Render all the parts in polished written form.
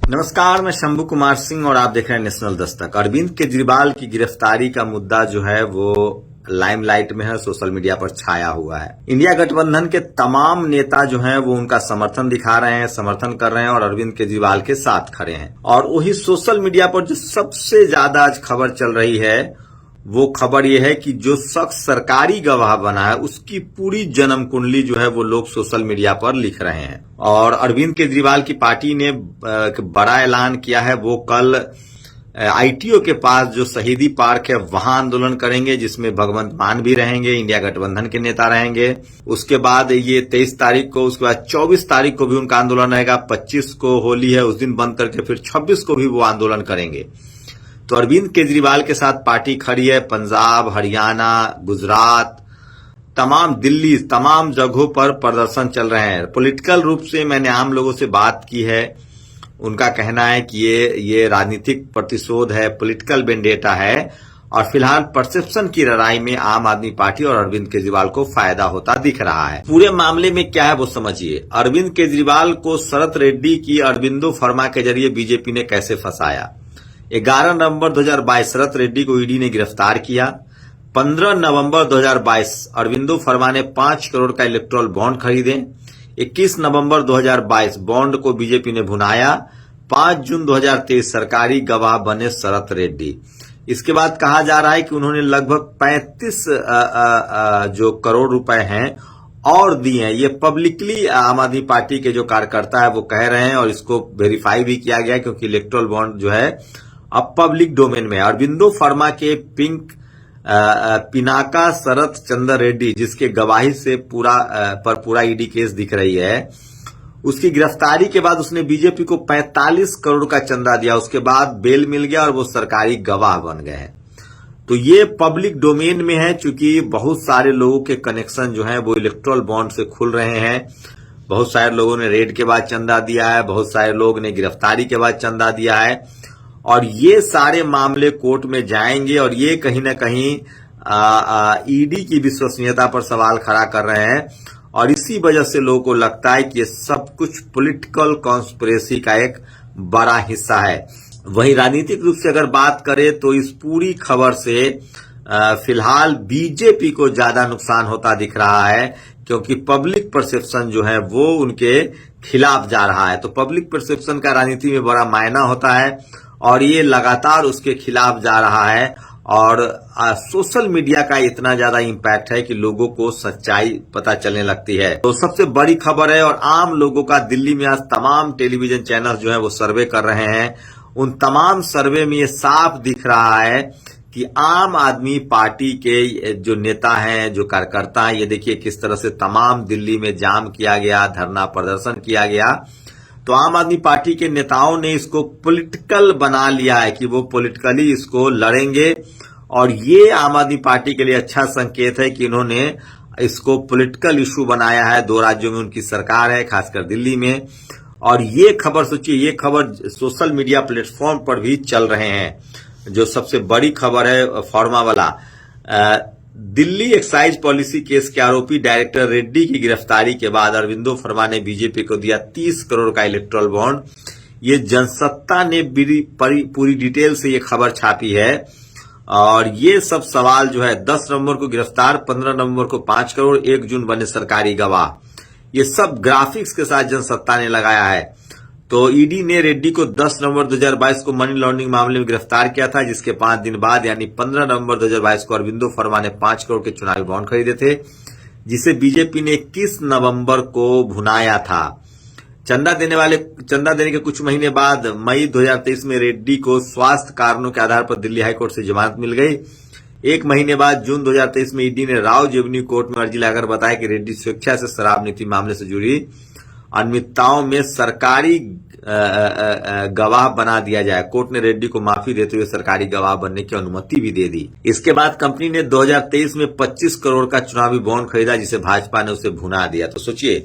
नमस्कार, मैं शंभू कुमार सिंह और आप देख रहे हैं नेशनल दस्तक। अरविंद केजरीवाल की गिरफ्तारी का मुद्दा जो है वो लाइमलाइट में है, सोशल मीडिया पर छाया हुआ है। इंडिया गठबंधन के तमाम नेता जो हैं वो उनका समर्थन दिखा रहे हैं, समर्थन कर रहे हैं और अरविंद केजरीवाल के साथ खड़े हैं। और वही सोशल मीडिया पर जो सबसे ज्यादा आज खबर चल रही है वो खबर ये है कि जो शख्स सरकारी गवाह बना है उसकी पूरी जन्म कुंडली जो है वो लोग सोशल मीडिया पर लिख रहे हैं। और अरविंद केजरीवाल की पार्टी ने बड़ा ऐलान किया है, वो कल आईटीओ के पास जो शहीदी पार्क है वहां आंदोलन करेंगे, जिसमें भगवंत मान भी रहेंगे, इंडिया गठबंधन के नेता रहेंगे। उसके बाद ये 23 तारीख को, उसके बाद 24 तारीख को भी उनका आंदोलन रहेगा, 25 को होली है उस दिन बंद करके फिर 26 को भी वो आंदोलन करेंगे। तो अरविंद केजरीवाल के साथ पार्टी खड़ी है। पंजाब, हरियाणा, गुजरात, तमाम दिल्ली, तमाम जगहों पर प्रदर्शन चल रहे हैं। पॉलिटिकल रूप से मैंने आम लोगों से बात की है, उनका कहना है कि ये राजनीतिक प्रतिशोध है, पॉलिटिकल वेंडेटा है और फिलहाल परसेप्शन की लड़ाई में आम आदमी पार्टी और अरविंद केजरीवाल को फायदा होता दिख रहा है। पूरे मामले में क्या है वो समझिए। अरविंद केजरीवाल को शरत रेड्डी की अरविंदो फर्मा के जरिए बीजेपी ने कैसे फंसाया। 11 नवंबर 2022 शरत रेड्डी को ईडी ने गिरफ्तार किया। 15 नवंबर 2022 अरविंदो फर्मा ने 5 करोड़ का इलेक्ट्रल बॉन्ड खरीदे। 21 नवंबर 2022 बॉन्ड को बीजेपी ने भुनाया। 5 जून 2023 सरकारी गवाह बने शरत रेड्डी। इसके बाद कहा जा रहा है कि उन्होंने लगभग 35 जो करोड़ रुपए हैं और दिए हैं। ये पब्लिकली आम आदमी पार्टी के जो कार्यकर्ता है वो कह रहे हैं और इसको वेरीफाई भी किया गया क्योंकि इलेक्ट्रल बॉन्ड जो है अब पब्लिक डोमेन में। अरविंदो फर्मा के पिनाका शरत चंद्र रेड्डी, जिसके गवाही से पूरा ईडी केस दिख रही है, उसकी गिरफ्तारी के बाद उसने बीजेपी को 45 करोड़ का चंदा दिया। उसके बाद बेल मिल गया और वो सरकारी गवाह बन गए हैं। तो ये पब्लिक डोमेन में है, चूंकि बहुत सारे लोगों के कनेक्शन जो हैं वो इलेक्ट्रल बॉन्ड से खुल रहे हैं। बहुत सारे लोगों ने रेड के बाद चंदा दिया है, बहुत सारे लोग ने गिरफ्तारी के बाद चंदा दिया है और ये सारे मामले कोर्ट में जाएंगे और ये कहीं ना कहीं ईडी की विश्वसनीयता पर सवाल खड़ा कर रहे हैं और इसी वजह से लोगों को लगता है कि ये सब कुछ पॉलिटिकल कॉन्स्पिरेसी का एक बड़ा हिस्सा है। वहीं राजनीतिक रूप से अगर बात करें तो इस पूरी खबर से फिलहाल बीजेपी को ज्यादा नुकसान होता दिख रहा है क्योंकि पब्लिक परसेप्शन जो है वो उनके खिलाफ जा रहा है। तो पब्लिक परसेप्शन का राजनीति में बड़ा मायना होता है और ये लगातार उसके खिलाफ जा रहा है और सोशल मीडिया का इतना ज्यादा इंपैक्ट है कि लोगों को सच्चाई पता चलने लगती है। तो सबसे बड़ी खबर है और आम लोगों का दिल्ली में आज तमाम टेलीविजन चैनल जो है वो सर्वे कर रहे हैं। उन तमाम सर्वे में ये साफ दिख रहा है कि आम आदमी पार्टी के जो नेता हैं, जो कार्यकर्ता हैं, ये देखिए किस तरह से तमाम दिल्ली में जाम किया गया, धरना प्रदर्शन किया गया। तो आम आदमी पार्टी के नेताओं ने इसको पॉलिटिकल बना लिया है कि वो पॉलिटिकली इसको लड़ेंगे और ये आम आदमी पार्टी के लिए अच्छा संकेत है कि इन्होंने इसको पॉलिटिकल इशू बनाया है। 2 राज्यों में उनकी सरकार है, खासकर दिल्ली में। और ये खबर सोचिए, ये खबर सोशल मीडिया प्लेटफॉर्म पर भी चल रहे हैं। जो सबसे बड़ी खबर है फॉर्मा वाला, दिल्ली एक्साइज पॉलिसी केस के आरोपी डायरेक्टर रेड्डी की गिरफ्तारी के बाद अरविंदो फर्मा ने बीजेपी को दिया 30 करोड़ का इलेक्ट्रल बॉन्ड। ये जनसत्ता ने पूरी डिटेल से ये खबर छापी है और ये सब सवाल जो है 10 नवंबर को गिरफ्तार, 15 नवंबर को 5 करोड़, 1 जून बने सरकारी गवाह। ये सब ग्राफिक्स के साथ जनसत्ता ने लगाया है। तो ईडी ने रेड्डी को 10 नवंबर 2022 को मनी लॉन्ड्रिंग मामले में गिरफ्तार किया था, जिसके 5 दिन बाद यानी 15 नवंबर 2022 को अरविंदो फर्मा ने 5 करोड़ के चुनावी बॉन्ड खरीदे थे, जिसे बीजेपी ने 21 नवंबर को भुनाया था। चंदा देने के कुछ महीने बाद मई 2023 में रेड्डी को स्वास्थ्य कारणों के आधार पर दिल्ली हाईकोर्ट से जमानत मिल गई। 1 महीने बाद जून 2023 में ईडी ने राव जेवनी कोर्ट में अर्जी लगाकर बताया कि रेड्डी स्वेच्छा से शराब नीति मामले से जुड़ी अनियमितताओं में सरकारी गवाह बना दिया जाए। कोर्ट ने रेड्डी को माफी देते हुए सरकारी गवाह बनने की अनुमति भी दे दी। इसके बाद कंपनी ने 2023 में 25 करोड़ का चुनावी बॉन्ड खरीदा, जिसे भाजपा ने उसे भुना दिया। तो सोचिए,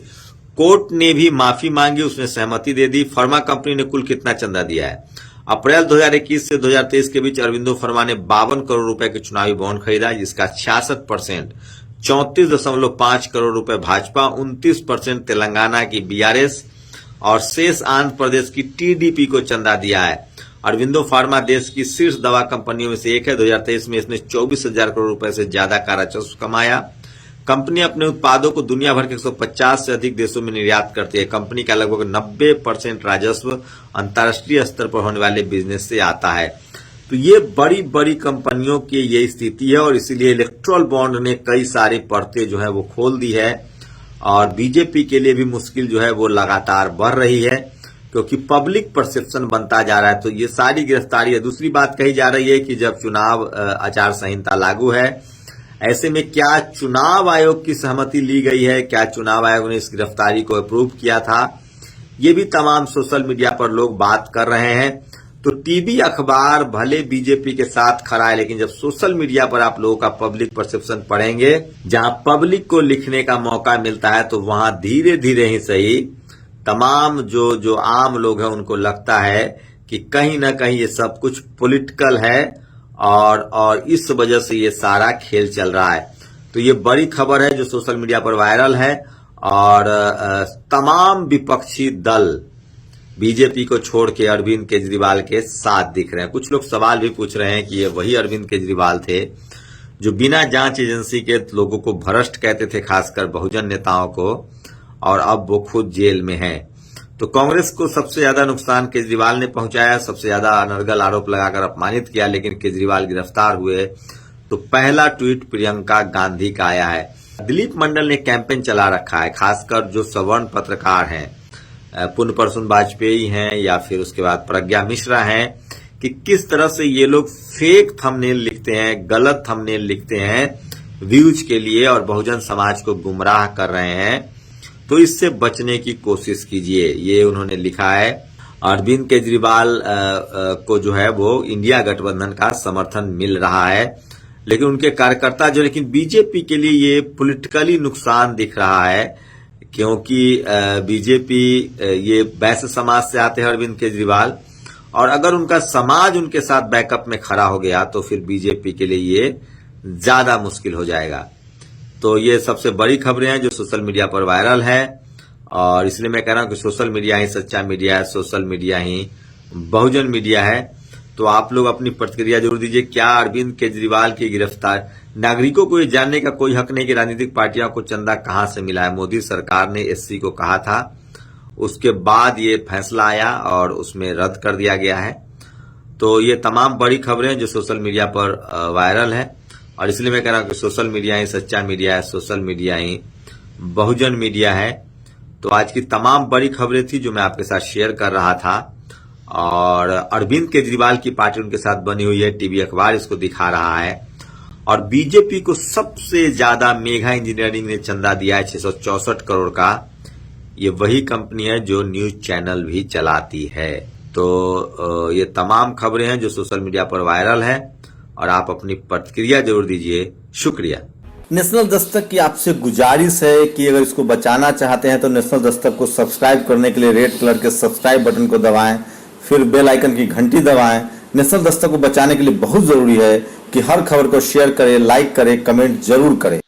कोर्ट ने भी माफी मांगी, उसने सहमति दे दी। फर्मा कंपनी ने कुल कितना चंदा दिया है? अप्रैल 2021 से 2023 के बीच अरविंदो फर्मा ने 52 करोड़ रुपए के चुनावी बॉन्ड खरीदा, जिसका 66% 34.5 करोड़ रुपए भाजपा, 29% तेलंगाना की बीआरएस और शेष आंध्र प्रदेश की टीडीपी को चंदा दिया है। अरविंदो फार्मा देश की शीर्ष दवा कंपनियों में से एक है। 2023 में इसने 24,000 करोड़ रुपए से ज्यादा का राजस्व कमाया। कंपनी अपने उत्पादों को दुनिया भर के 150 से अधिक देशों में निर्यात करती है। कंपनी का लगभग 90% राजस्व अंतर्राष्ट्रीय स्तर पर होने वाले बिजनेस से आता है। तो ये बड़ी बड़ी कंपनियों की ये स्थिति है और इसीलिए इलेक्ट्रल बॉन्ड ने कई सारी परतें जो है वो खोल दी है और बीजेपी के लिए भी मुश्किल जो है वो लगातार बढ़ रही है, क्योंकि पब्लिक परसेप्शन बनता जा रहा है। तो ये सारी गिरफ्तारी है। दूसरी बात कही जा रही है कि जब चुनाव आचार संहिता लागू है, ऐसे में क्या चुनाव आयोग की सहमति ली गई है, क्या चुनाव आयोग ने इस गिरफ्तारी को अप्रूव किया था, ये भी तमाम सोशल मीडिया पर लोग बात कर रहे हैं। तो टीवी अखबार भले बीजेपी के साथ खड़ा है, लेकिन जब सोशल मीडिया पर आप लोगों का पब्लिक परसेप्शन पढ़ेंगे, जहां पब्लिक को लिखने का मौका मिलता है, तो वहां धीरे धीरे ही सही तमाम जो आम लोग हैं उनको लगता है कि कहीं ना कहीं ये सब कुछ पॉलिटिकल है और इस वजह से ये सारा खेल चल रहा है। तो ये बड़ी खबर है जो सोशल मीडिया पर वायरल है और तमाम विपक्षी दल बीजेपी को छोड़ के अरविंद केजरीवाल के साथ दिख रहे हैं। कुछ लोग सवाल भी पूछ रहे हैं कि ये वही अरविंद केजरीवाल थे जो बिना जांच एजेंसी के लोगों को भ्रष्ट कहते थे, खासकर बहुजन नेताओं को, और अब वो खुद जेल में हैं। तो कांग्रेस को सबसे ज्यादा नुकसान केजरीवाल ने पहुंचाया, सबसे ज्यादा अनर्गल आरोप लगाकर अपमानित किया, लेकिन केजरीवाल गिरफ्तार हुए तो पहला ट्वीट प्रियंका गांधी का आया है। दिलीप मंडल ने कैंपेन चला रखा है, खासकर जो सवर्ण पत्रकार हैं, पुण्य प्रसून वाजपेयी हैं या फिर उसके बाद प्रज्ञा मिश्रा हैं, कि किस तरह से ये लोग फेक थंबनेल लिखते हैं, गलत थंबनेल लिखते हैं व्यूज के लिए और बहुजन समाज को गुमराह कर रहे हैं। तो इससे बचने की कोशिश कीजिए, ये उन्होंने लिखा है। अरविंद केजरीवाल को जो है वो इंडिया गठबंधन का समर्थन मिल रहा है, लेकिन उनके कार्यकर्ता जो, लेकिन बीजेपी के लिए ये पॉलिटिकली नुकसान दिख रहा है, क्योंकि बीजेपी ये वैश्य समाज से आते हैं अरविंद केजरीवाल, और अगर उनका समाज उनके साथ बैकअप में खड़ा हो गया तो फिर बीजेपी के लिए ये ज्यादा मुश्किल हो जाएगा। तो ये सबसे बड़ी खबरें हैं जो सोशल मीडिया पर वायरल है और इसलिए मैं कह रहा हूं कि सोशल मीडिया ही सच्चा मीडिया है, सोशल मीडिया ही बहुजन मीडिया है। तो आप लोग अपनी प्रतिक्रिया जरूर दीजिए। क्या अरविंद केजरीवाल की गिरफ्तार, नागरिकों को ये जानने का कोई हक नहीं कि राजनीतिक पार्टियों को चंदा कहां से मिला है। मोदी सरकार ने एससी को कहा था, उसके बाद ये फैसला आया और उसमें रद्द कर दिया गया है। तो ये तमाम बड़ी खबरें जो सोशल मीडिया पर वायरल है और इसलिए मैं कह रहा हूं कि सोशल मीडिया ही सच्चा मीडिया है, सोशल मीडिया ही बहुजन मीडिया है। तो आज की तमाम बड़ी खबरें थी जो मैं आपके साथ शेयर कर रहा था और अरविंद केजरीवाल की पार्टी उनके साथ बनी हुई है, टीवी अखबार इसको दिखा रहा है। और बीजेपी को सबसे ज्यादा मेगा इंजीनियरिंग ने चंदा दिया है 664 करोड़ का। ये वही कंपनी है जो न्यूज चैनल भी चलाती है। तो ये तमाम खबरें हैं जो सोशल मीडिया पर वायरल है और आप अपनी प्रतिक्रिया जरूर दीजिए। शुक्रिया। नेशनल दस्तक की आपसे गुजारिश है कि अगर इसको बचाना चाहते हैं तो नेशनल दस्तक को सब्सक्राइब करने के लिए रेड कलर के सब्सक्राइब बटन को दबाएं, फिर बेल आइकन की घंटी दबाएं। नेशनल दस्तक को बचाने के लिए बहुत जरूरी है कि हर खबर को शेयर करें, लाइक करें, कमेंट जरूर करें।